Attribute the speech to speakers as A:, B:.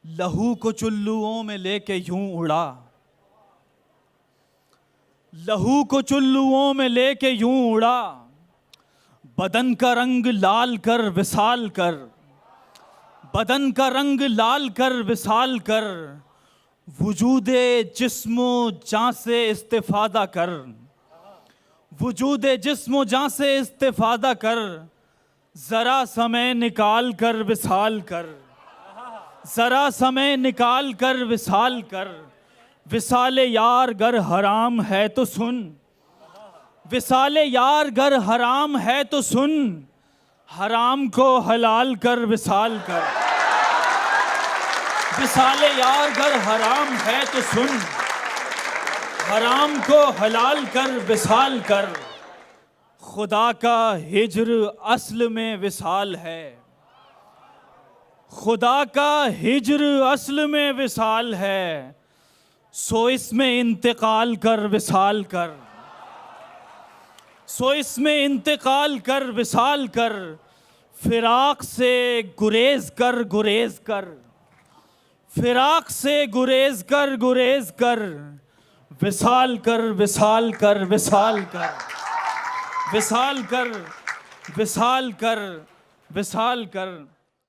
A: लहू को चुल्लुओं में लेके यूं उड़ा, लहू को चुल्लुओं में लेके यूं उड़ा, बदन का रंग लाल कर विसाल कर, बदन का रंग लाल कर विसाल कर, वजूदे जिस्मो जान से इस्तिफादा कर, वजूदे जिस्मो जान से इस्तिफादा कर, जरा समय निकाल कर विसाल कर, जरा समय निकाल कर विसाल कर, विसाले यार गर हराम है तो सुन, विसाले यार गर हराम है तो सुन, हराम को हलाल कर विसाल कर, विसाले यार गर हराम है तो सुन, हराम को हलाल कर विसाल कर। खुदा का हिज्र असल में विसाल है, खुदा का हिज्र असल में विसाल है, सो इसमें इंतकाल कर विसाल कर, सो इसमें इंतकाल कर विसाल कर, फिराक से गुरेज कर गुरेज कर, फिराक से गुरेज कर, विसाल कर विसाल कर विसाल कर, विसाल कर विसाल कर विसाल कर।